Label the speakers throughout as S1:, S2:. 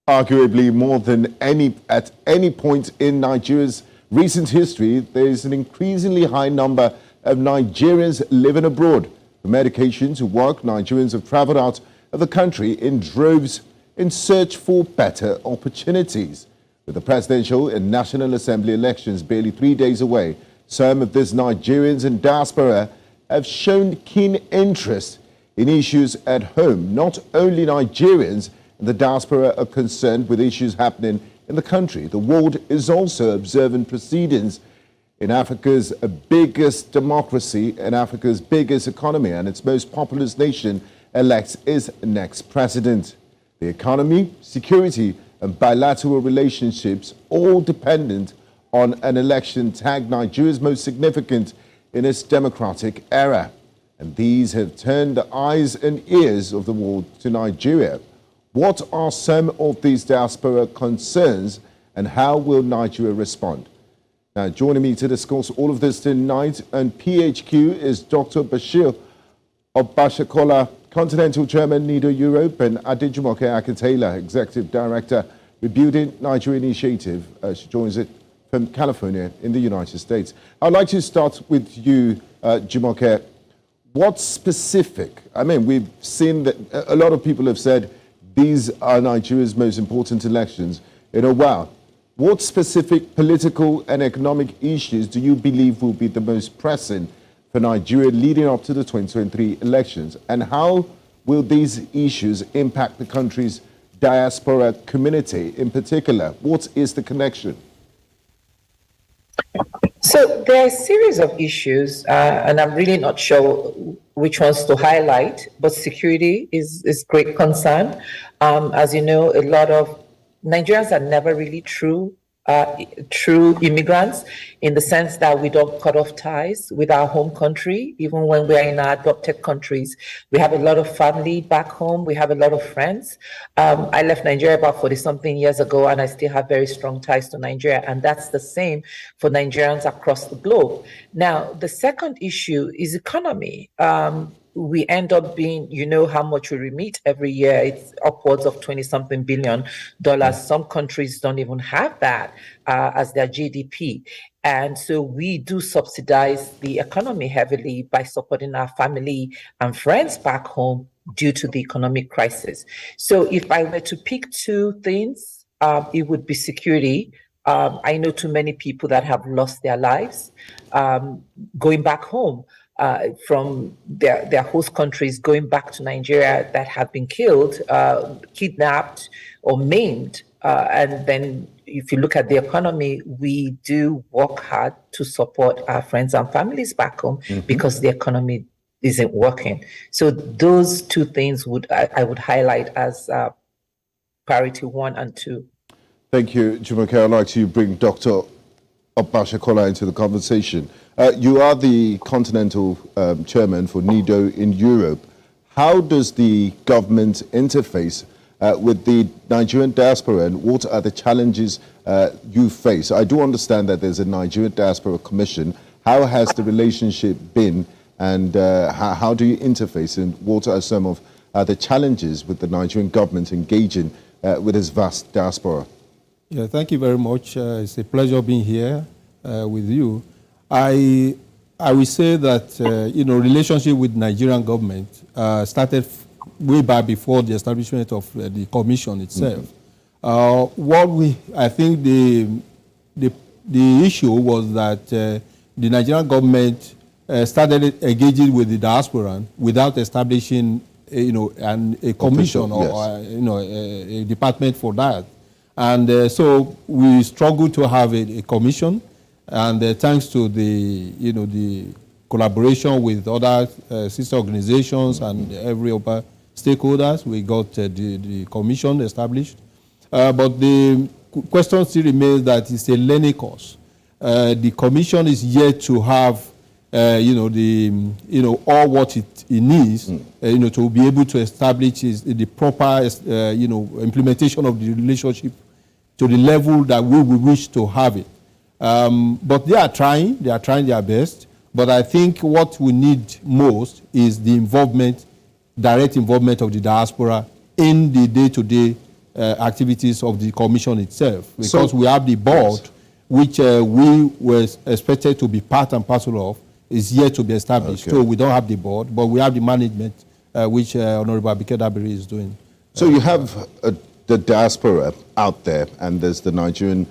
S1: Arguably more than at any point in Nigeria's recent history, there is an increasingly high number of Nigerians living abroad. From education to work, Nigerians have traveled out of the country in droves in search for better opportunities. With the presidential and National Assembly elections barely 3 days away, some of these Nigerians in diaspora have shown keen interest in issues at home. Not only Nigerians in the diaspora are concerned with issues happening in the country. The world is also observing proceedings in Africa's biggest democracy and Africa's biggest economy, and its most populous nation elects its next president. The economy, security, and bilateral relationships, all dependent on an election tagged Nigeria's most significant in its democratic era. And these have turned the eyes and ears of the world to Nigeria. What are some of these diaspora concerns, and how will Nigeria respond? Now, joining me to discuss all of this tonight on PHQ is Dr. Bashir Obasekola, Continental Chairman, NIDO Europe, and Adejumoke Akin-Taylor, Executive Director, Rebuilding Nigeria Initiative. She joins it from California in the United States. I'd like to start with you, Jumoke. What's specific? I mean, we've seen that a lot of people have said these are Nigeria's most important elections in a while. What specific political and economic issues do you believe will be the most pressing for Nigeria leading up to the 2023 elections? And how will these issues impact the country's diaspora community in particular? What is the connection?
S2: So there are a series of issues, and I'm really not sure which ones to highlight, but security is great concern. As you know, a lot of Nigerians are never really true immigrants, in the sense that we don't cut off ties with our home country. Even when we are in our adopted countries, we have a lot of family back home. We have a lot of friends. I left Nigeria about 40-something years ago, and I still have very strong ties to Nigeria. And that's the same for Nigerians across the globe. Now, the second issue is economy. We end up being, you know how much we remit every year. It's upwards of $20-something billion. Some countries don't even have that as their GDP. And so we do subsidize the economy heavily by supporting our family and friends back home due to the economic crisis. So if I were to pick two things, it would be security. I know too many people that have lost their lives going back home. From their host countries going back to Nigeria that have been killed, kidnapped, or maimed. And then if you look at the economy, we do work hard to support our friends and families back home because the economy isn't working. So those two things I would highlight as priority 1 and 2.
S1: Thank you, Jumoke. I'd like to bring Dr. Obasekola into the conversation. You are the Continental Chairman for NIDO in Europe. How does the government interface with the Nigerian diaspora, and what are the challenges you face? I do understand that there's a Nigerian Diaspora Commission. How has the relationship been, and how do you interface, and what are some of the challenges with the Nigerian government engaging with its vast diaspora?
S3: Yeah, thank you very much. It's a pleasure being here with you. I will say that relationship with Nigerian government started way back before the establishment of the commission itself. I think the issue was that the Nigerian government started engaging with the diaspora without establishing a commission or a department for that. And so we struggled to have a commission, and thanks to the collaboration with other sister organizations and every other stakeholders, we got the commission established. But the question still remains that it's a learning course. The commission is yet to have all what it needs to be able to establish the proper implementation of the relationship to the level that we wish to have it. But they are trying their best. But I think what we need most is the direct involvement of the diaspora in the day-to-day activities of the commission itself, because we have the board, which we were expected to be part and parcel of, is yet to be established. So we don't have the board, but we have the management, which Honorable Akin-Taylor is doing.
S1: So you have the diaspora out there, and there's the Nigerian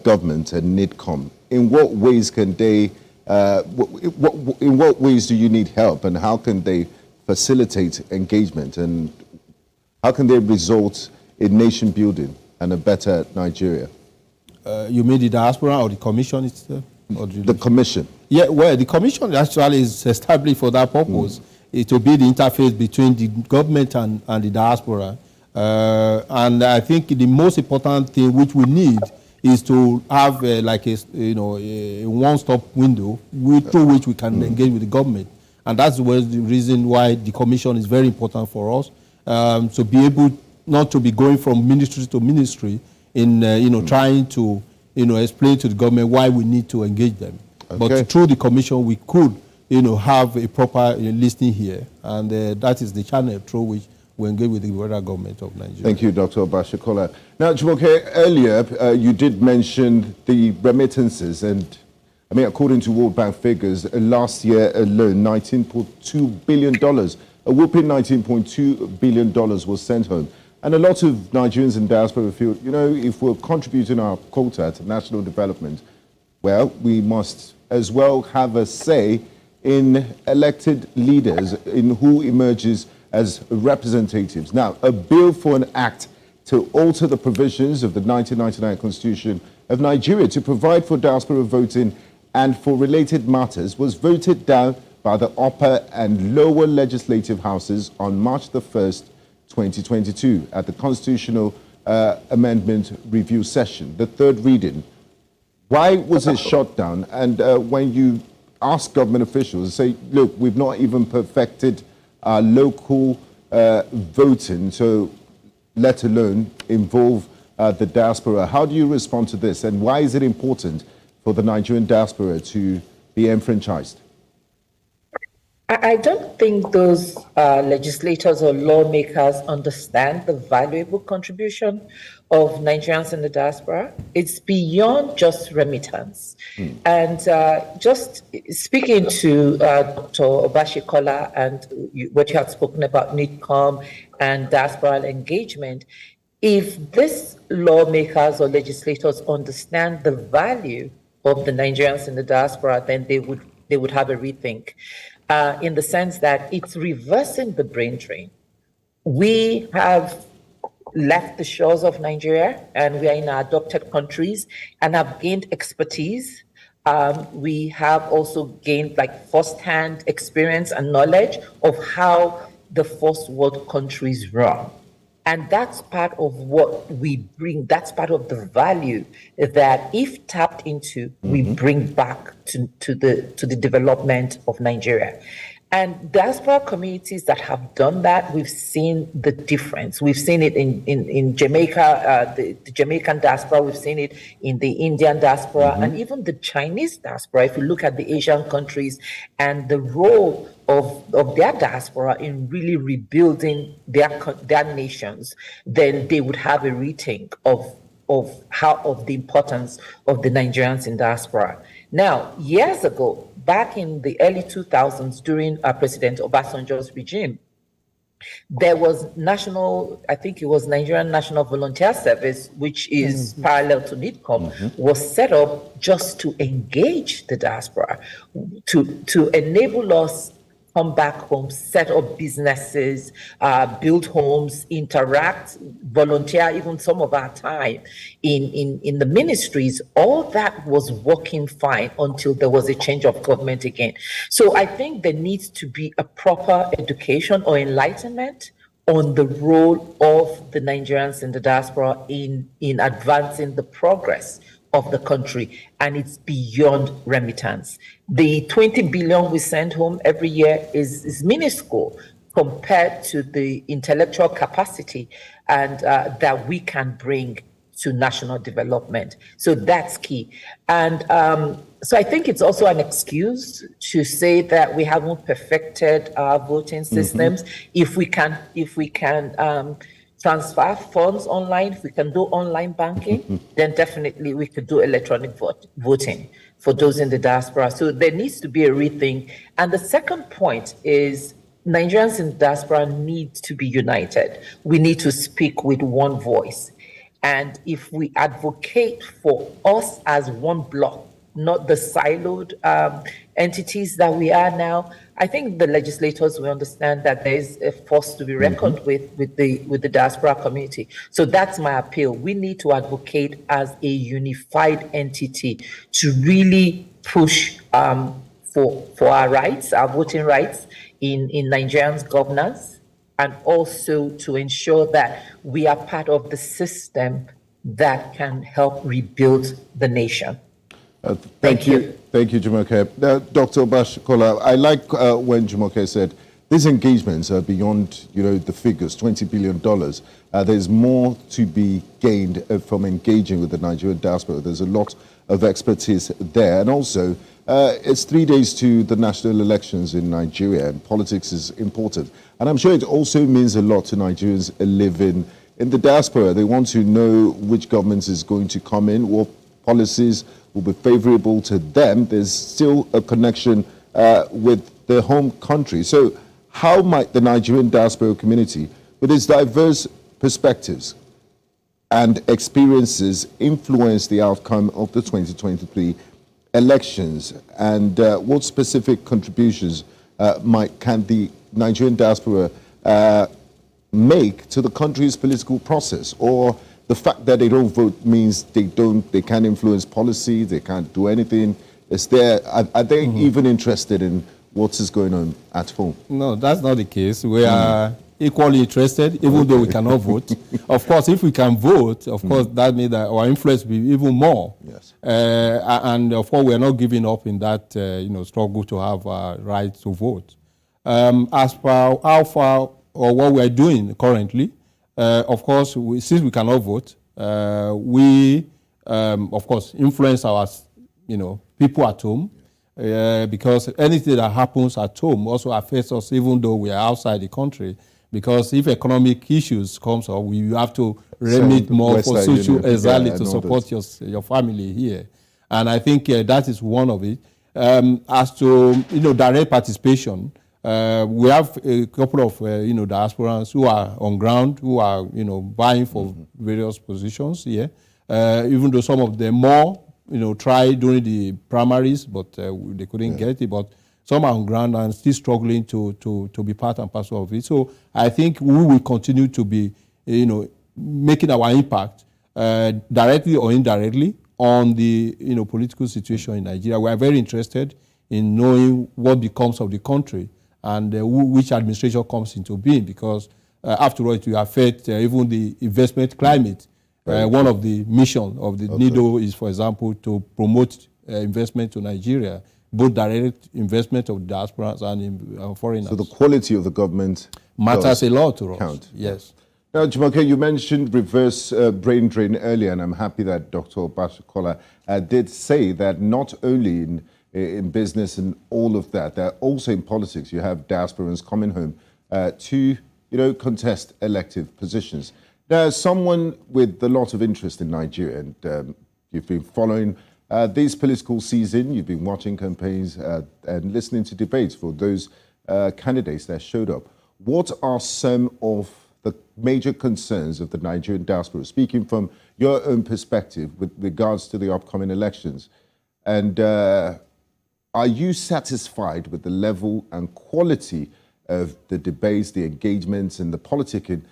S1: government and NIDCOM. In what ways can they, in what ways do you need help, and how can they facilitate engagement, and how can they result in nation building and a better Nigeria?
S3: You mean the diaspora or the commission itself? Or
S1: the commission.
S3: Yeah, well, the commission actually is established for that purpose, it will be the interface between the government and the diaspora. And I think the most important thing which we need is to have like a one-stop window through which we can engage with the government. And that's the reason why the commission is very important for us, to be able not to be going from ministry to ministry in trying to explain to the government why we need to engage them. But through the commission, we could have a proper listening here, and that is the channel through which we engage with the federal government of Nigeria. Thank
S1: you, Dr. Obasekola. Now, Adejumoke, earlier you did mention the remittances, and I mean, according to World Bank figures, last year alone, $19.2 billion, a whooping $19.2 billion was sent home. And a lot of Nigerians in diaspora feel, if we're contributing our quota to national development, well, we must as well have a say in elected leaders, in who emerges as representatives. Now, a bill for an act to alter the provisions of the 1999 Constitution of Nigeria to provide for diaspora voting and for related matters was voted down by the upper and lower legislative houses on March the 1st, 2022 at the Constitutional Amendment Review Session, the third reading. Why was it shut down? And when you ask government officials, say, look, we've not even perfected our local voting, so let alone involve the diaspora. How do you respond to this? And why is it important for the Nigerian diaspora to be enfranchised?
S2: I don't think those legislators or lawmakers understand the valuable contribution of Nigerians in the diaspora. It's beyond just remittance. And just speaking to Dr. Obasekola and what you have spoken about NIDCOM and diaspora engagement, if these lawmakers or legislators understand the value of the Nigerians in the diaspora, then they would have a rethink. In the sense that it's reversing the brain drain. We have left the shores of Nigeria and we are in our adopted countries and have gained expertise. We have also gained like first-hand experience and knowledge of how the first world countries run. And that's part of what we bring. That's part of the value that, if tapped into, we bring back to the development of Nigeria. And diaspora communities that have done that, we've seen the difference. We've seen it in Jamaica, the Jamaican diaspora. We've seen it in the Indian diaspora and even the Chinese diaspora. If you look at the Asian countries and the role of their diaspora in really rebuilding their nations, then they would have a rethink of the importance of the Nigerians in diaspora. Now, years ago, back in the early 2000s, during President Obasanjo's regime, there was Nigerian National Volunteer Service, which is parallel to NIDCOM, was set up just to engage the diaspora, to enable us come back home, set up businesses, build homes, interact, volunteer even some of our time in the ministries. All that was working fine until there was a change of government again. So I think there needs to be a proper education or enlightenment on the role of the Nigerians in the diaspora in advancing the progress of the country, and it's beyond remittance. The 20 billion we send home every year is minuscule compared to the intellectual capacity and that we can bring to national development. So that's key. And so I think it's also an excuse to say that we haven't perfected our voting systems. If we can transfer funds online, if we can do online banking, then definitely we could do electronic voting for those in the diaspora. So there needs to be a rethink. And the second point is Nigerians in the diaspora need to be united. We need to speak with one voice. And if we advocate for us as one bloc, not the siloed entities that we are now, I think the legislators will understand that there is a force to be reckoned with the diaspora community. So that's my appeal. We need to advocate as a unified entity to really push for our rights, our voting rights in Nigerians' governance, and also to ensure that we are part of the system that can help rebuild the nation.
S1: Thank you. Thank you, Jumoke. Dr. Obasekola, I like when Jumoke said these engagements are beyond, the figures, $20 billion. There's more to be gained from engaging with the Nigerian diaspora. There's a lot of expertise there. And also, it's 3 days to the national elections in Nigeria, and politics is important. And I'm sure it also means a lot to Nigerians living in the diaspora. They want to know which government is going to come in, what policies will be favorable to them. There's still a connection with their home country. So how might the Nigerian diaspora community, with its diverse perspectives and experiences, influence the outcome of the 2023 elections? And what specific contributions can the Nigerian diaspora make to the country's political process? Or the fact that they don't vote means they can't influence policy, they can't do anything? Are they even interested in what is going on at home?
S3: No, that's not the case. We are equally interested, even though we cannot vote. Of course, if we can vote, of course, that means that our influence will be even more.
S1: Yes.
S3: And of course, we are not giving up in that struggle to have a right to vote. As per how far or what we are doing currently, of course, since we cannot vote, we, of course, influence our, people at home, because anything that happens at home also affects us, even though we are outside the country. Because if economic issues comes up, we have to remit more for social to support your family here. And I think that is one of it. As to direct participation, we have a couple of diasporans who are on ground, who are vying for various positions here. Even though some of them more tried during the primaries, but they couldn't get it. But some are on ground and still struggling to be part and parcel of it. So I think we will continue to be making our impact directly or indirectly on the political situation in Nigeria. We are very interested in knowing what becomes of the country and which administration comes into being, because after all, it will affect even the investment climate. One of the missions of the NIDO is, for example, to promote investment to Nigeria, both direct investment of diasporans and foreigners.
S1: So the quality of the government
S3: matters a lot to us.
S1: Count.
S3: Yes.
S1: Now, Jumoke, you mentioned reverse brain drain earlier, and I'm happy that Dr. Obasekola did say that not only in business and all of that, also in politics, you have diasporans coming home to contest elective positions. Now, as someone with a lot of interest in Nigeria, and you've been following this political season, you've been watching campaigns and listening to debates for those candidates that showed up. What are some of the major concerns of the Nigerian diaspora, speaking from your own perspective with regards to the upcoming elections? And are you satisfied with the level and quality of the debates, the engagements, and the politicking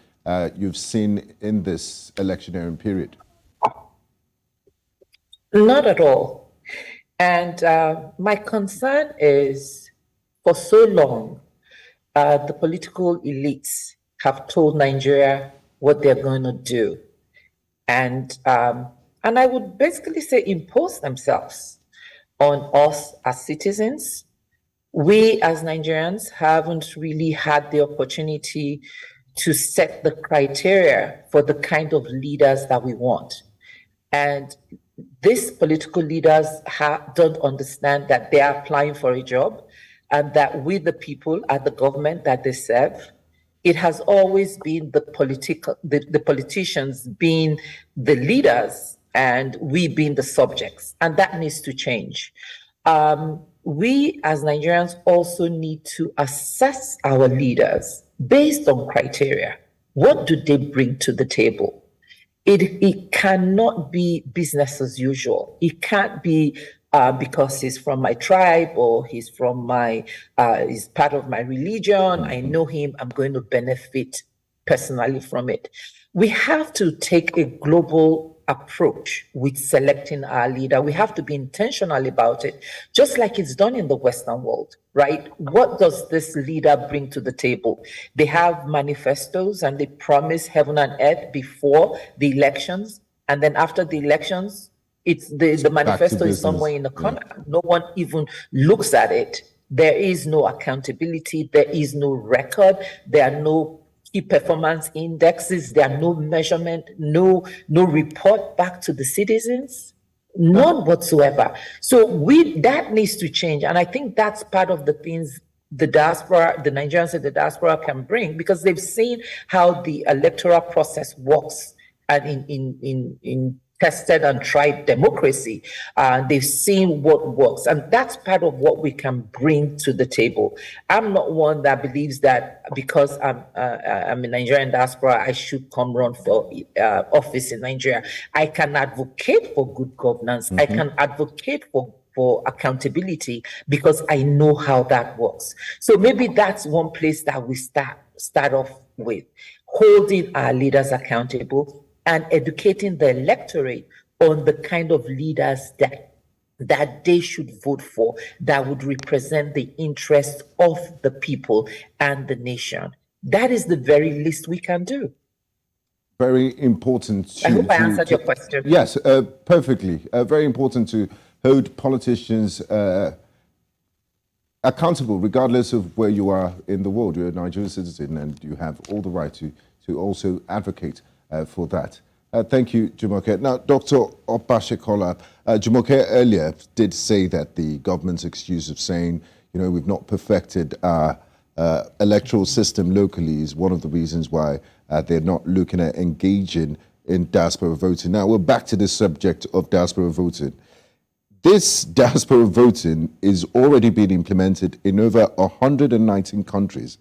S1: you've seen in this electioneering period?
S2: Not at all. And my concern is, for so long, the political elites have told Nigeria what they're going to do. And I would basically say impose themselves on us as citizens. We as Nigerians haven't really had the opportunity to set the criteria for the kind of leaders that we want. And these political leaders don't understand that they are applying for a job, and that we, the people, are the government that they serve. it has always been the politicians being the leaders and we being the subjects, and that needs to change. We as Nigerians also need to assess our leaders based on criteria. What do they bring to the table? It cannot be business as usual. It can't be because he's from my tribe or he's from he's part of my religion. I know him, I'm going to benefit personally from it. We have to take a global approach with selecting our leader. We have to be intentional about it, just like it's done in the Western world, right? What does this leader bring to the table? They have manifestos and they promise heaven and earth before the elections. And then after the elections, it's the manifesto is somewhere in the corner. Yeah. No one even looks at it. There is no accountability. There is no record. There are no key performance indexes. There are no measurement, no report back to the citizens, none whatsoever. So that needs to change. And I think that's part of the things the diaspora, the Nigerians in the diaspora can bring, because they've seen how the electoral process works and in tested and tried democracy. They've seen what works, and that's part of what we can bring to the table. I'm not one that believes that because I'm a Nigerian diaspora, I should come run for office in Nigeria. I can advocate for good governance. I can advocate for accountability because I know how that works. So maybe that's one place that we start off with, holding our leaders accountable and educating the electorate on the kind of leaders that they should vote for, that would represent the interests of the people and the nation. That is the very least we can do.
S1: Very important.
S2: I hope I answered your question.
S1: Yes, perfectly. Very important to hold politicians accountable, regardless of where you are in the world. You're a Nigerian citizen and you have all the right to also advocate for that. Thank you, Adejumoke. Now, Dr. Obasekola, Adejumoke earlier did say that the government's excuse of saying, we've not perfected our electoral system locally is one of the reasons why they're not looking at engaging in diaspora voting. Now, we're back to the subject of diaspora voting. This diaspora voting is already being implemented in over 119 countries.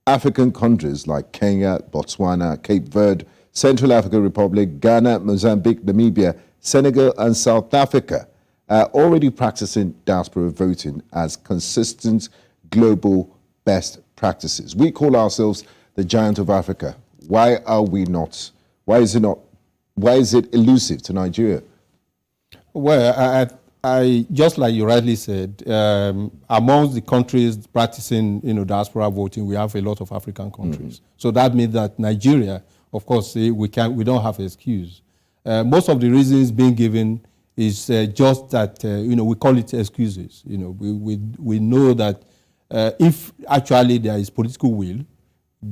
S1: African countries like Kenya, Botswana, Cape Verde, Central African Republic, Ghana, Mozambique, Namibia, Senegal, and South Africa are already practicing diaspora voting as consistent global best practices. We call ourselves the giant of Africa. Why are we not? Why is it elusive to Nigeria?
S3: Well, I just like you rightly said, amongst the countries practicing diaspora voting, we have a lot of African countries. So that means that Nigeria, of course, we don't have an excuse. Most of the reasons being given is just that we call it excuses. We know that if actually there is political will,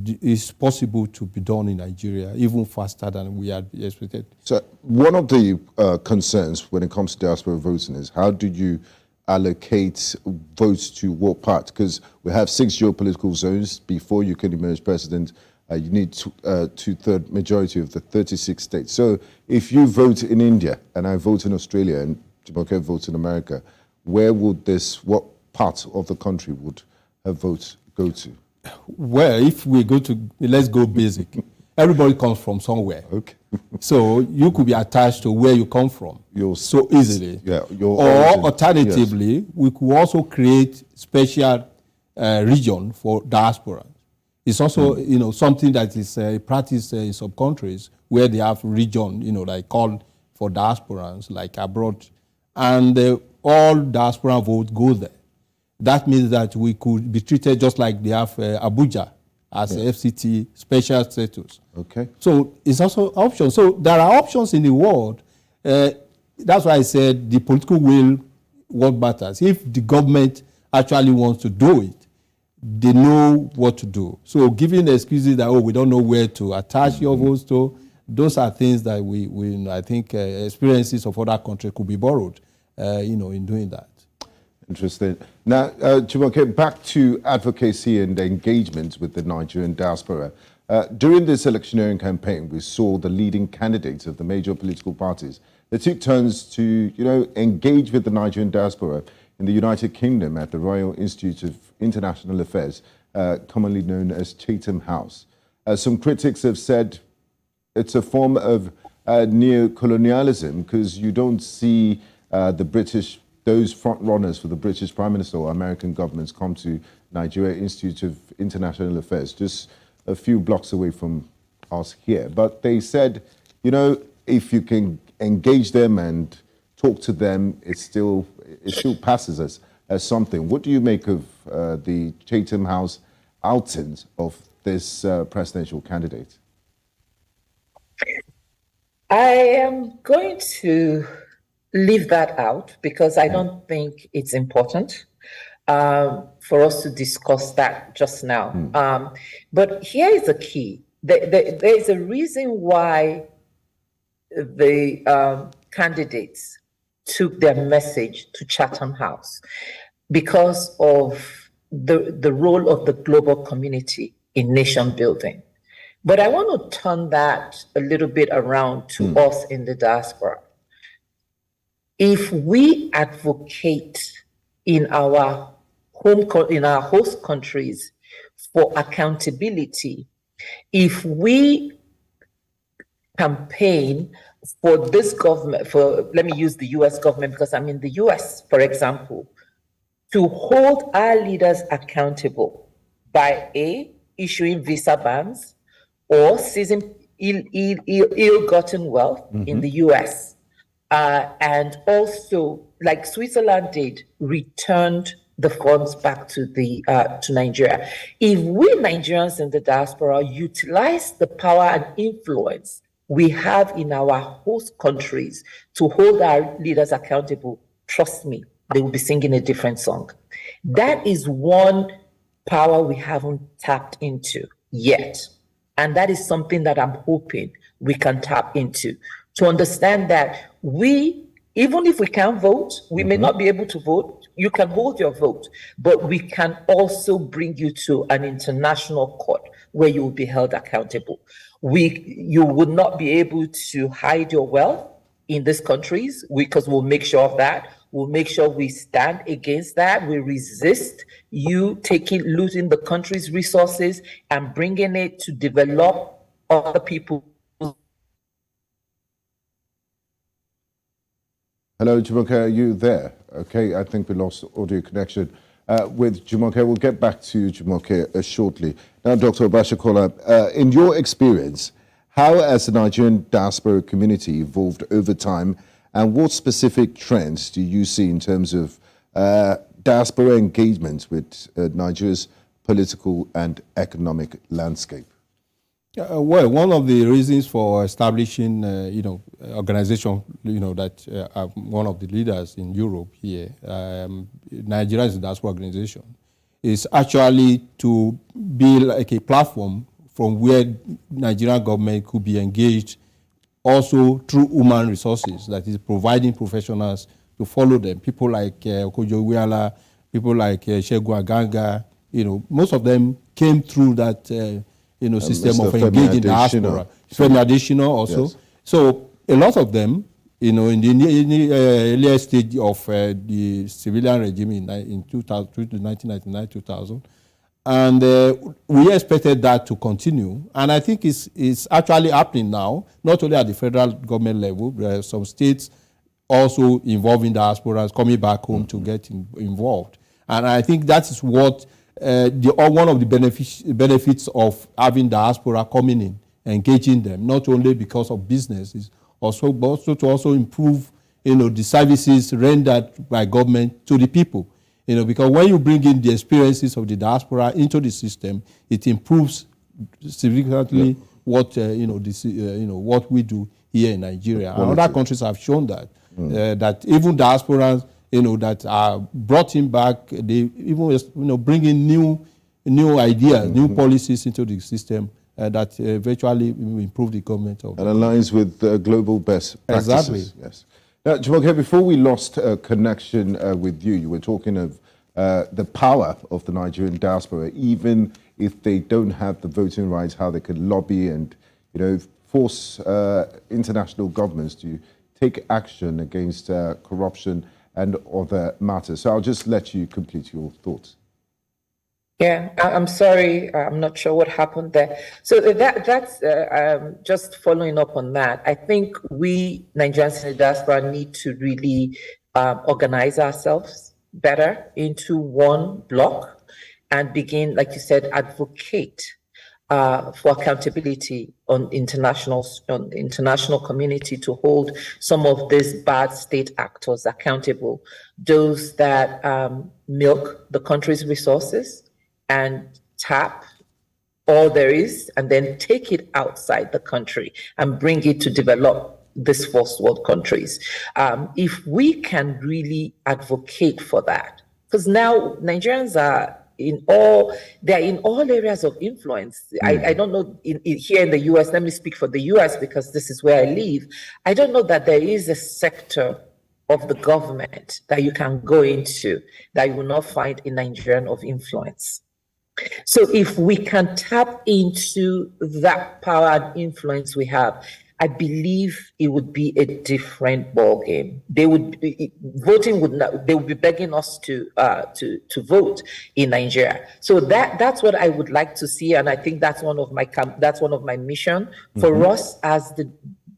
S3: it's possible to be done in Nigeria even faster than we had expected.
S1: So one of the concerns when it comes to diaspora voting is how do you allocate votes to what part? Because we have 6 geopolitical zones. Before you can emerge president, you need two-thirds majority of the 36 states. So if you vote in India and I vote in Australia and Adejumoke votes in America, what part of the country would her votes go to?
S3: Well, if we let's go basic. Everybody comes from somewhere.
S1: Okay.
S3: So you could be attached to where you come from so easily.
S1: Yeah.
S3: Or origin. Alternatively, yes, we could also create special region for diaspora. It's also, something that is practiced in some countries where they have region, like called for diasporans, like abroad, and all diaspora votes go there. That means that we could be treated just like they have Abuja as a FCT special status.
S1: Okay.
S3: So it's also options. So there are options in the world. That's why I said the political will, what matters. If the government actually wants to do it, they know what to do. So giving the excuses that, we don't know where to attach your votes to, those are things that I think experiences of other countries could be borrowed, in doing that.
S1: Interesting. Now, Adejumoke, back to advocacy and engagement with the Nigerian diaspora. During this electioneering campaign, we saw the leading candidates of the major political parties. They took turns to, engage with the Nigerian diaspora in the United Kingdom at the Royal Institute of International Affairs, commonly known as Chatham House. Some critics have said it's a form of neo-colonialism because you don't see those front runners for the British Prime Minister or American governments come to Nigeria Institute of International Affairs, just a few blocks away from us here. But they said, if you can engage them and talk to them, it still passes as something. What do you make of the Chatham House outings of this presidential candidate?
S2: I am going to leave that out because I don't think it's important for us to discuss that just now. But here is the key. There is a reason why the candidates took their message to Chatham House, because of the role of the global community in nation building. But I want to turn that a little bit around to us in the diaspora. If we advocate in our host countries for accountability, if we campaign for this government, let me use the US government because I'm in the US, for example, to hold our leaders accountable by issuing visa bans or seizing ill-gotten wealth in the US, and also, like Switzerland did, returned the funds back to Nigeria. If we Nigerians in the diaspora utilize the power and influence we have in our host countries to hold our leaders accountable, trust me, they will be singing a different song. That is one power we haven't tapped into yet. And that is something that I'm hoping we can tap into, to understand that even if we can't vote, we may not be able to vote, you can hold your vote, but we can also bring you to an international court where you will be held accountable. You would not be able to hide your wealth in these countries because we'll make sure of that. We'll make sure we stand against that. We resist you looting the country's resources and bringing it to develop other people.
S1: Hello, Adejumoke, are you there? Okay, I think we lost audio connection with Adejumoke. We'll get back to Adejumoke shortly. Now, Dr. Obasekola, in your experience, how has the Nigerian diaspora community evolved over time, and what specific trends do you see in terms of diaspora engagement with Nigeria's political and economic landscape?
S3: Well, one of the reasons for establishing, organization, that I'm one of the leaders in Europe here, Nigeria's diaspora organization, is actually to be like a platform from where Nigerian government could be engaged also through human resources, that is providing professionals to follow them. People like Okojo Wiala, people like Shegun Aganga, most of them came through that system of engaging diaspora. Femi Adesina also. Yes. So a lot of them, in the earlier stage of the civilian regime in 1999-2000, and we expected that to continue. And I think it's actually happening now, not only at the federal government level, but some states also involving diasporas coming back home to get involved. And I think that is what one of the benefits of having diaspora coming in, engaging them, not only because of business, but also to improve, the services rendered by government to the people. Because when you bring in the experiences of the diaspora into the system, it improves significantly what what we do here in Nigeria. And other countries have shown that that even diasporas, that are brought in back, they even bring in new ideas, new policies into the system that eventually improve the government of.
S1: And aligns with global best practices.
S3: Exactly.
S1: Yes. Now, Adejumoke, before we lost connection with you, you were talking of the power of the Nigerian diaspora, even if they don't have the voting rights, how they could lobby and, force international governments to take action against corruption and other matters. So I'll just let you complete your thoughts.
S2: Yeah, I'm sorry. I'm not sure what happened there. So that's just following up on that. I think we Nigerians in the diaspora need to really organize ourselves better into one block and begin, like you said, advocate for accountability on international community to hold some of these bad state actors accountable, those that milk the country's resources and tap all there is and then take it outside the country and bring it to develop these first world countries. If we can really advocate for that, because now Nigerians are they're in all areas of influence. I don't know here in the US, let me speak for the US because this is where I live. I don't know that there is a sector of the government that you can go into that you will not find a Nigerian of influence. So if we can tap into that power and influence we have, I believe it would be a different ballgame. They would be begging us to vote in Nigeria. So that's what I would like to see, and I think that's one of my mission for us as the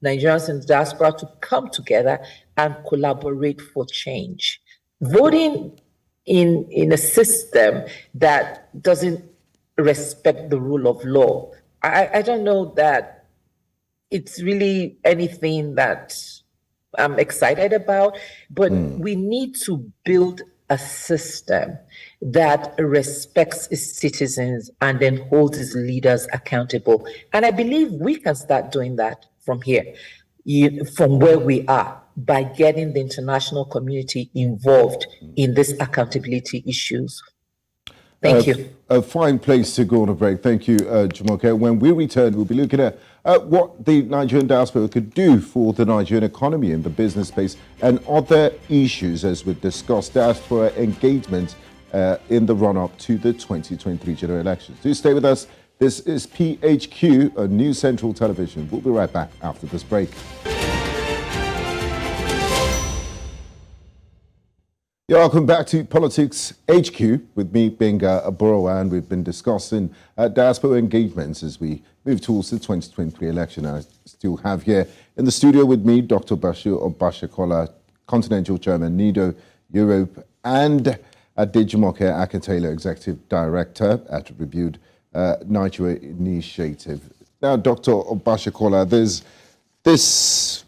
S2: Nigerians in the diaspora to come together and collaborate for change. Voting in a system that doesn't respect the rule of law, I don't know that it's really anything that I'm excited about, but we need to build a system that respects its citizens and then holds its leaders accountable. And I believe we can start doing that from here, from where we are, by getting the international community involved in these accountability issues. Thank you.
S1: A fine place to go on a break. Thank you, Adejumoke. When we return, we'll be looking at what the Nigerian diaspora could do for the Nigerian economy and the business space and other issues as we discuss diaspora engagement in the run-up to the 2023 general elections. Do stay with us. This is PHQ, a News Central Television. We'll be right back after this break. Yeah, welcome back to Politics HQ with me, Gbenga Aborowa, and we've been discussing diaspora engagements as we move towards the 2023 election. I still have here in the studio with me Dr. Bashir Obasekola, Continental Chairman, NIDO Europe, and Adejumoke Akin-Taylor, Executive Director at Reviewed Nigeria Initiative. Now, Dr. Obasekola, there's this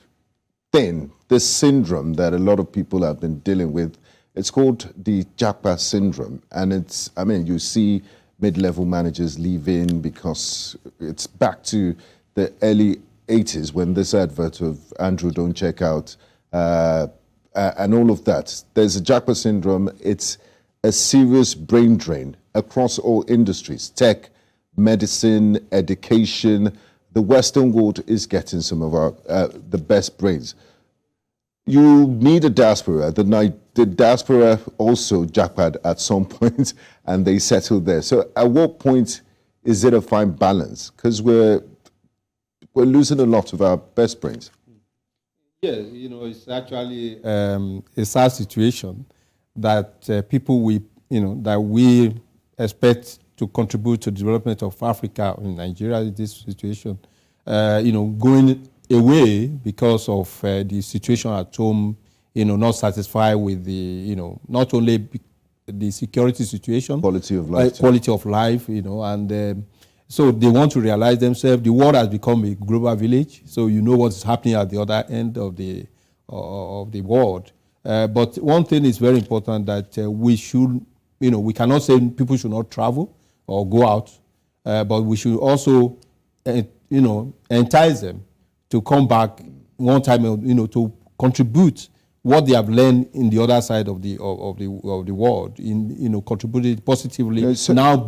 S1: syndrome that a lot of people have been dealing with. It's called the Japa syndrome, and you see mid-level managers leaving because it's back to the early 80s when this advert of Andrew Don't Check Out and all of that. There's a Japa syndrome. It's a serious brain drain across all industries, tech, medicine, education. The Western world is getting some of the best brains. You need a diaspora. The diaspora also jackpot at some point, and they settled there. So, at what point is it a fine balance? Because we're losing a lot of our best brains.
S3: Yeah, it's actually a sad situation that people that we expect to contribute to the development of Africa in Nigeria in this situation, going away because of the situation at home, not satisfied with the, not only the security situation,
S1: quality of life,
S3: and so they want to realize themselves. The world has become a global village, so what's happening at the other end of the world. But one thing is very important that we should, we cannot say people should not travel or go out, but we should also, entice them to come back one time, to contribute what they have learned in the other side of the world, contributed positively. Now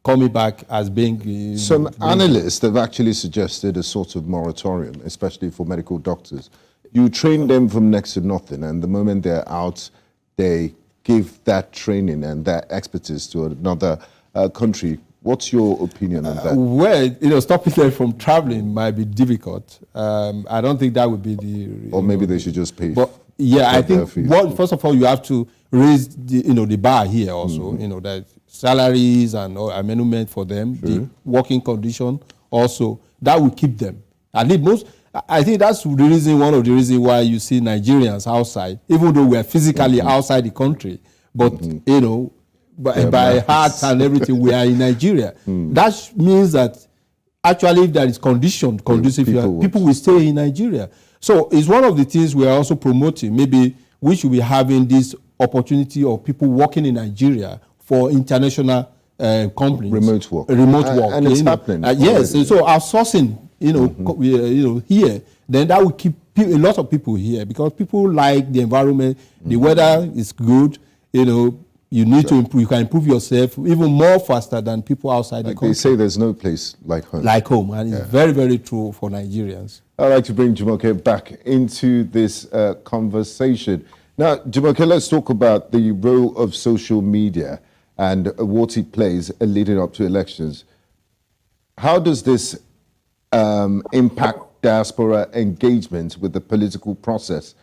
S3: coming back as being.
S1: Some analysts have actually suggested a sort of moratorium, especially for medical doctors. You train them from next to nothing, and the moment they're out, they give that training and that expertise to another country. What's your opinion on that?
S3: Well, stopping them from traveling might be difficult. I don't think that would be the...
S1: Or maybe they should just pay.
S3: But yeah, I think, first of all, you have to raise the bar here also, that salaries and amendment for them, the working condition also, that will keep them. At least I think that's one of the reasons why you see Nigerians outside, even though we are physically outside the country, but, by heart and everything, we are in Nigeria. That means that actually if there is conditions conducive, people will stay in Nigeria. So it's one of the things we are also promoting. Maybe we should be having this opportunity of people working in Nigeria for international companies.
S1: Remote work.
S3: And
S1: it's happening.
S3: Yes, so outsourcing, here, then that will keep a lot of people here because people like the environment, the weather is good, you need to improve. You can improve yourself even more faster than people outside the country.
S1: They say there's no place like home.
S3: Like home, and it's very, very true for Nigerians.
S1: I'd like to bring Adejumoke back into this conversation. Now, Adejumoke, let's talk about the role of social media and what it plays leading up to elections. How does this impact diaspora engagement with the political process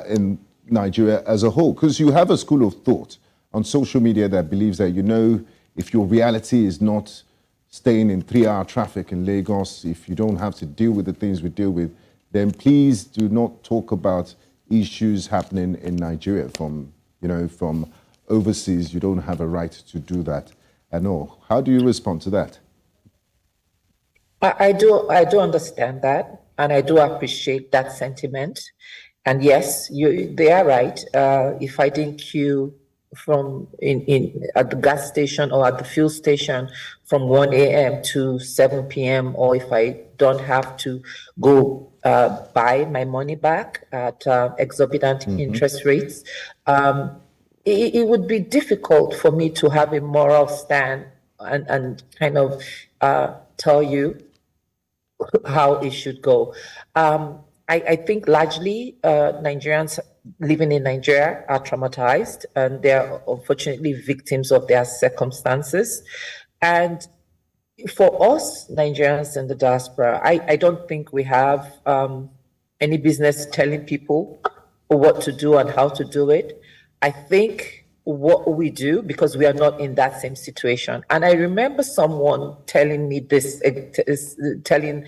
S1: in Nigeria as a whole? Because you have a school of thought on social media that believes that, if your reality is not staying in 3-hour traffic in Lagos, if you don't have to deal with the things we deal with, then please do not talk about issues happening in Nigeria from overseas. You don't have a right to do that and all. How do you respond to that?
S2: I do understand that, and I do appreciate that sentiment. And yes, they are right. If I didn't queue at the gas station or at the fuel station from 1 a.m. to 7 p.m., or if I don't have to go buy my money back at exorbitant interest rates, it would be difficult for me to have a moral stand and kind of tell you how it should go. I think largely Nigerians living in Nigeria are traumatized, and they're unfortunately victims of their circumstances. And for us Nigerians in the diaspora, I don't think we have any business telling people what to do and how to do it. I think what we do, because we are not in that same situation. And I remember someone telling me this, telling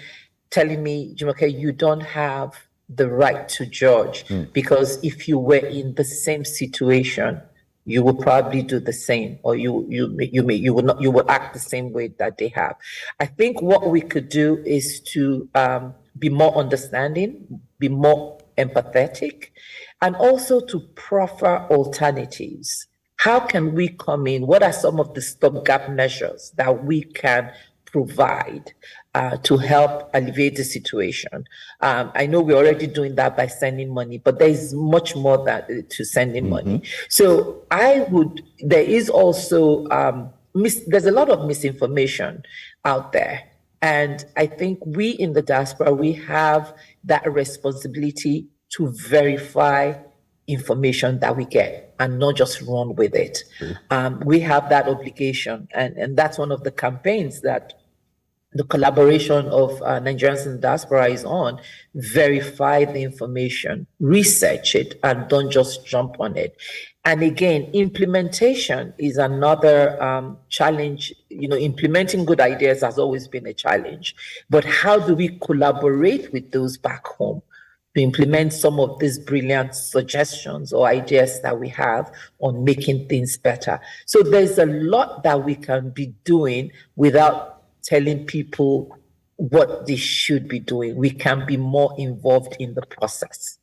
S2: me, Adejumoke, you don't have the right to judge, because if you were in the same situation, you will probably do the same, or you will act the same way that they have. I think what we could do is to be more understanding, be more empathetic, and also to proffer alternatives. How can we come in? What are some of the stopgap measures that we can provide to help alleviate the situation? I know we're already doing that by sending money, but there is much more to sending money. So there is also, there's a lot of misinformation out there. And I think we in the diaspora, we have that responsibility to verify information that we get and not just run with it. We have that obligation. And that's one of the campaigns that the collaboration of Nigerians in the diaspora is on. Verify the information, research it, and don't just jump on it. And again, implementation is another challenge. Implementing good ideas has always been a challenge. But how do we collaborate with those back home to implement some of these brilliant suggestions or ideas that we have on making things better? So there's a lot that we can be doing without telling people what they should be doing. We can be more involved in the process.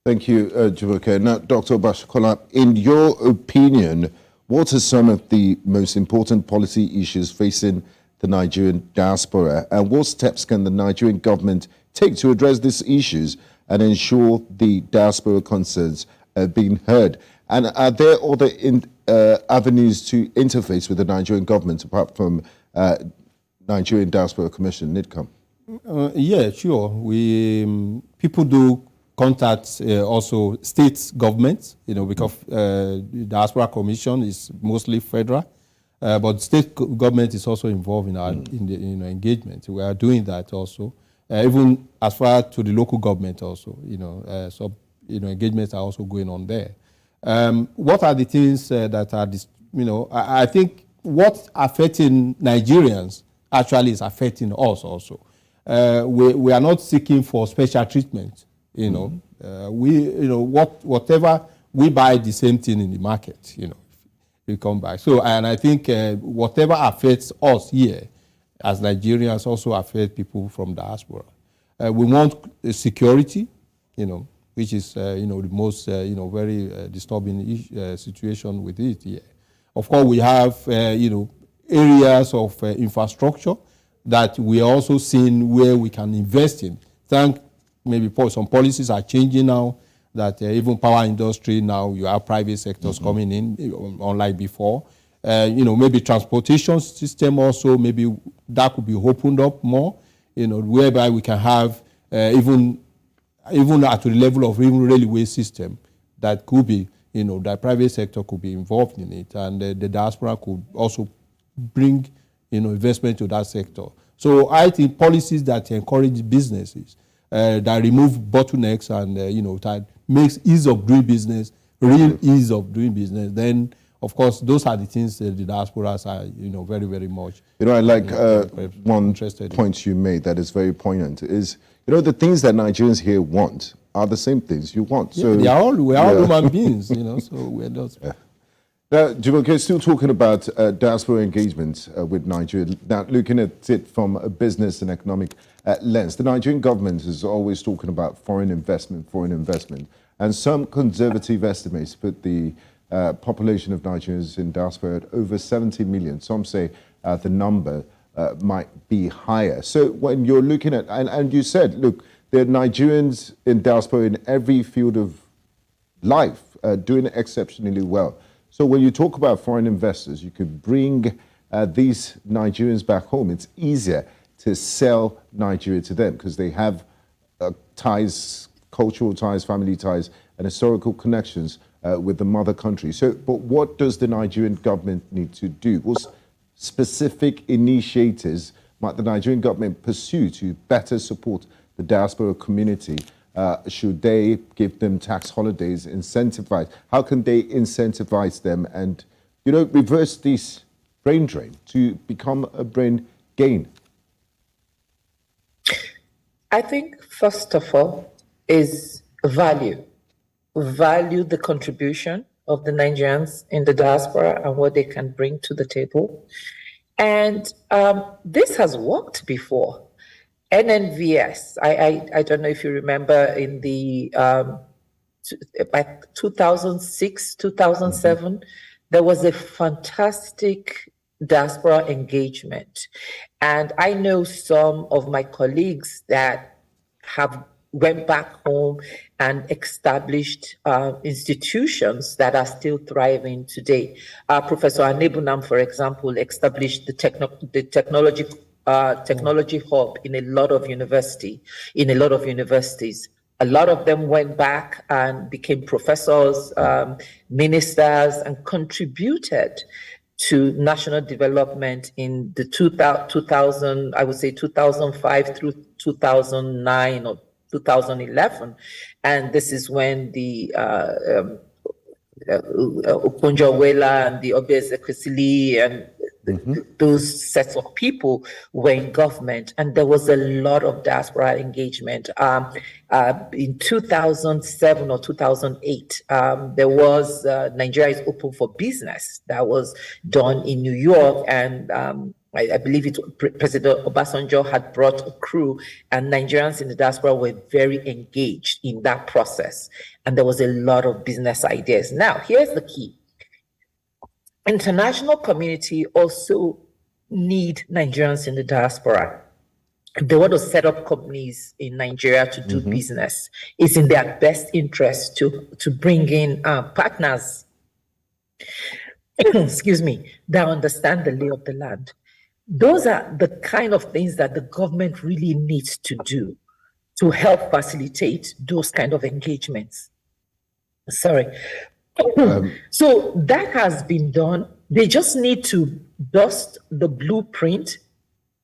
S1: Thank you, Adejumoke. Now, Dr. Obasekola, in your opinion, what are some of the most important policy issues facing the Nigerian diaspora, and what steps can the Nigerian government take to address these issues and ensure the diaspora concerns are being heard? And are there other avenues to interface with the Nigerian government apart from Nigerian Diaspora Commission, NIDCOM?
S3: Yeah, sure. People do contact also state governments, because the Diaspora Commission is mostly federal, but state government is also involved in our in the engagement. We are doing that also, even as far to the local government also. So engagements are also going on there. What are the things that are I think what's affecting Nigerians actually is affecting us also. We are not seeking for special treatment. Whatever we buy the same thing in the market. We come back. So, and I think whatever affects us here as Nigerians also affect people from diaspora. We want security, which is the most very disturbing situation with it here. Of course, we have areas of infrastructure that we are also seeing where we can invest in. Maybe some policies are changing now, that even power industry now, you have private sectors coming in, unlike before. Maybe transportation system also, maybe that could be opened up more, whereby we can have even at the level of even railway system that could be, the private sector could be involved in it, and the diaspora could also bring, investment to that sector. So I think policies that encourage businesses, that remove bottlenecks and, that makes ease of doing business, real ease of doing business, then, of course, those are the things that the diasporas are, very, very much.
S1: I like one point you made that is very poignant is, the things that Nigerians here want are the same things you want.
S3: Yeah, so we are all human beings, so we're not.
S1: Yeah. Now, Adejumoke, still talking about diaspora engagement with Nigeria, now looking at it from a business and economic lens. The Nigerian government is always talking about foreign investment, and some conservative estimates put the population of Nigerians in diaspora at over 70 million. Some say the number might be higher. So when you're looking at, and you said, look, there are Nigerians in diaspora in every field of life doing exceptionally well. So when you talk about foreign investors, you could bring these Nigerians back home. It's easier to sell Nigeria to them because they have ties, cultural ties, family ties, and historical connections with the mother country. So, but what does the Nigerian government need to do? What specific initiatives might the Nigerian government pursue to better support the diaspora community? Should they give them tax holidays, incentivize? How can they incentivize them and, reverse this brain drain to become a brain gain?
S2: I think, first of all, is value. Value the contribution of the Nigerians in the diaspora and what they can bring to the table. And this has worked before. NNVS, I don't know if you remember in the by 2006, 2007, there was a fantastic diaspora engagement. And I know some of my colleagues that have went back home and established institutions that are still thriving today. Professor Anebunam, for example, established the technology hub in a lot of universities. A lot of them went back and became professors, ministers, and contributed to national development in the 2000, I would say 2005 through 2009 or 2011. And this is when the Okonjo-Iweala and the Obasekola and those sets of people were in government, and there was a lot of diaspora engagement. In 2007 or 2008, there was Nigeria is Open for Business that was done in New York, and I believe President Obasanjo had brought a crew, and Nigerians in the diaspora were very engaged in that process, and there was a lot of business ideas. Now, here's the key. International community also need Nigerians in the diaspora. If they want to set up companies in Nigeria to do business, it's in their best interest to bring in partners, excuse me, that understand the lay of the land. Those are the kind of things that the government really needs to do to help facilitate those kind of engagements. Sorry. So that has been done. They just need to dust the blueprint,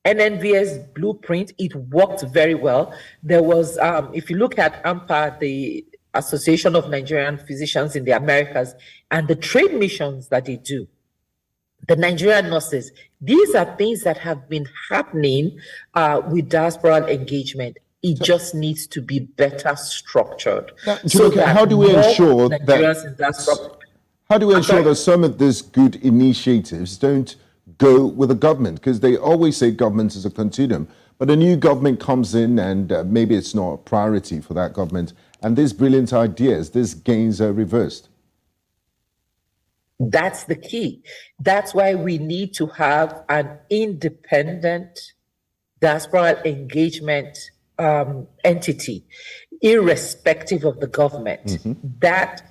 S2: NNVS blueprint. It worked very well. There was, if you look at AMPA, the Association of Nigerian Physicians in the Americas, and the trade missions that they do, the Nigerian nurses, these are things that have been happening with diasporal engagement. It just needs to be better structured.
S1: Now, how do we ensure that? How do we ensure that some of these good initiatives don't go with the government? Because they always say government is a continuum, but a new government comes in and maybe it's not a priority for that government, and these brilliant ideas, these gains are reversed.
S2: That's the key. That's why we need to have an independent diasporal engagement entity, irrespective of the government, that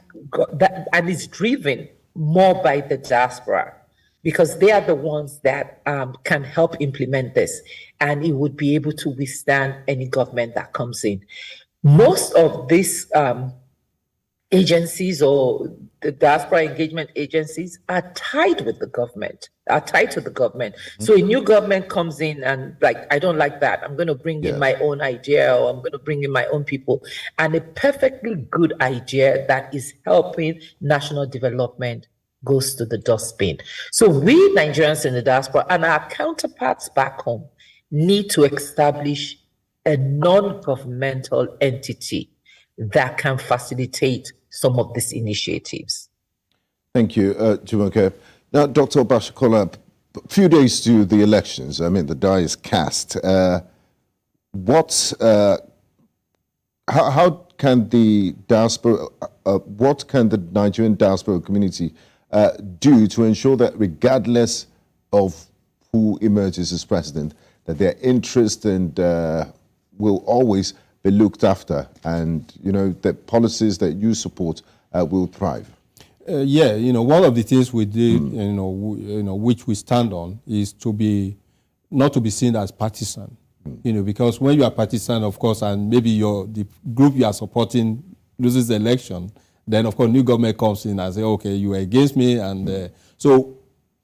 S2: and is driven more by the diaspora, because they are the ones that can help implement this, and it would be able to withstand any government that comes in. Most of these agencies or the diaspora engagement agencies are tied with the government, are tied to the government. So a new government comes in and like, I don't like that. I'm going to bring in my own idea, or I'm going to bring in my own people. And a perfectly good idea that is helping national development goes to the dustbin. So we Nigerians in the diaspora and our counterparts back home need to establish a non-governmental entity that can facilitate some of these initiatives.
S1: Thank you, Adejumoke. Now, Dr. Obasekola, a few days to the elections, I mean, the die is cast. How can the diaspora, what can the Nigerian diaspora community do to ensure that regardless of who emerges as president, that their interest and will always be looked after, and the policies that you support will thrive?
S3: One of the things we did, which we stand on, is not to be seen as partisan. Because when you are partisan, of course, and maybe the group you are supporting loses the election, then of course new government comes in and say, okay, you are against me, and so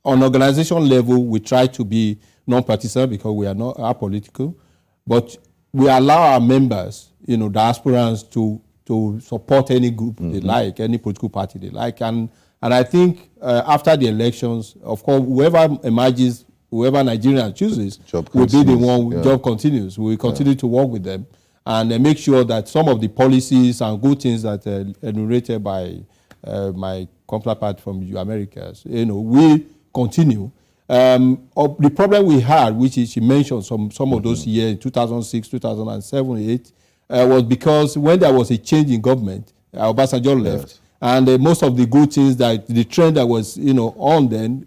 S3: on organization level, we try to be non-partisan because we are not apolitical, but we allow our members, diasporans, to support any group they like, any political party they like. And I think after the elections, of course, whoever emerges, whoever Nigerian chooses, will be the one, job continues. We will continue to work with them and make sure that some of the policies and good things that are enumerated by my counterpart from the Americas, we continue. The problem we had, which is, she mentioned some of those years in 2006, 2007, 2008, was because when there was a change in government, Obasanjo left, and most of the good things, that the trend that was on then,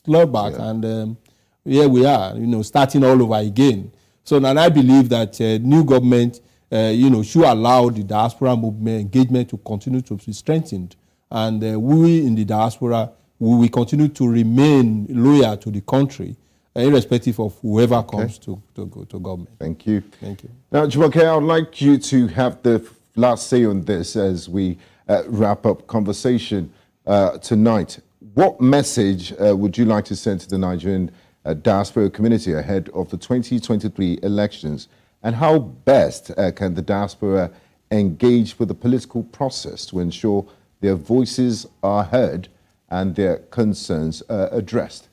S3: slowed back, and here we are, starting all over again. So now I believe that new government, should allow the diaspora movement engagement to continue to be strengthened, and we in the diaspora, we will continue to remain loyal to the country, irrespective of whoever comes to government.
S1: Thank you.
S3: Thank you.
S1: Now, Adejumoke, I would like you to have the last say on this as we wrap up conversation tonight. What message would you like to send to the Nigerian diaspora community ahead of the 2023 elections? And how best can the diaspora engage with the political process to ensure their voices are heard and their concerns addressed?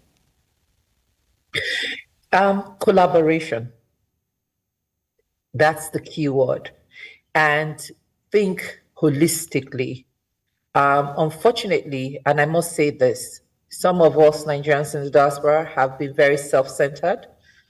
S2: Collaboration. That's the key word. And think holistically. Unfortunately, and I must say this, some of us Nigerians in the diaspora have been very self-centered.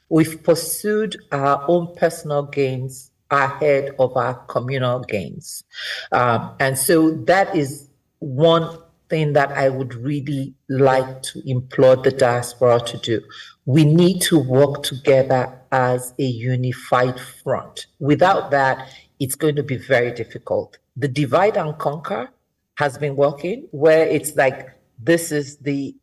S2: We've pursued our own personal gains ahead of our communal gains. And so that is one thing that I would really like to implore the diaspora to do. We need to work together as a unified front. Without that, it's going to be very difficult. The divide and conquer has been working, where it's like, this is the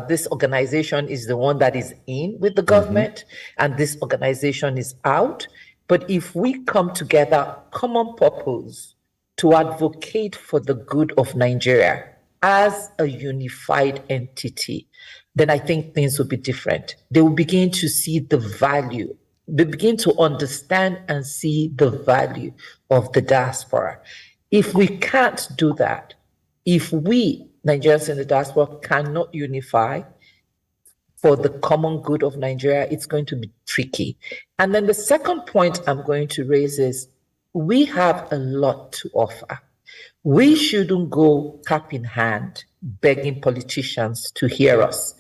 S2: this organization is the one that is in with the government, and this organization is out. But if we come together, common purpose, to advocate for the good of Nigeria as a unified entity, then I think things will be different. They will begin to see the value. They begin to understand and see the value of the diaspora. If we can't do that, if we, Nigerians in the diaspora, cannot unify for the common good of Nigeria, it's going to be tricky. And then the second point I'm going to raise is we have a lot to offer. We shouldn't go cap in hand begging politicians to hear us.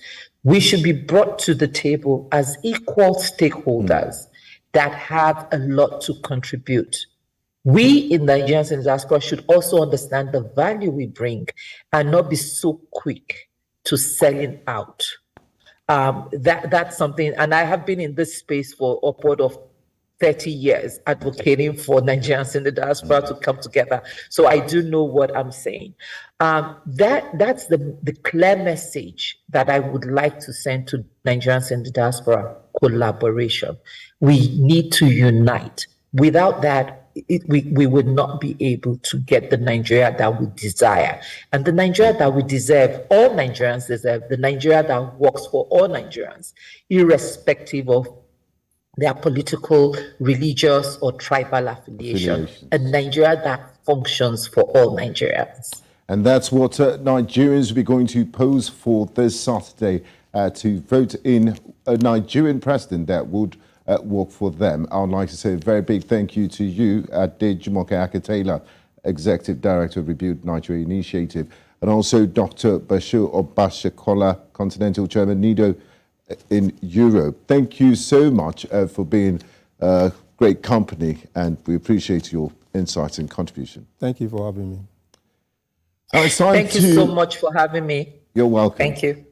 S2: We should be brought to the table as equal stakeholders that have a lot to contribute. We in Nigerians in the diaspora should also understand the value we bring and not be so quick to selling out. That's something, and I have been in this space for upward of 30 years advocating for Nigerians in the diaspora to come together. So I do know what I'm saying. That's the clear message that I would like to send to Nigerians in the diaspora: collaboration. We need to unite. Without that, we would not be able to get the Nigeria that we desire. And the Nigeria that we deserve, all Nigerians deserve, the Nigeria that works for all Nigerians, irrespective of their political, religious, or tribal affiliation. A Nigeria that functions for all Nigerians. And
S1: that's what Nigerians will be going to pose for this Saturday to vote in a Nigerian president that would work for them. I would like to say a very big thank you to you, Adejumoke Akin-Taylor, Executive Director of Rebuild Nigeria Initiative, and also Dr. Bashir Obasekola, Continental Chairman, NIDO in Europe. Thank you so much for being great company, and we appreciate your insights and contribution.
S3: Thank you for having me.
S1: Thank
S2: you so much for having me.
S1: You're welcome.
S2: Thank you.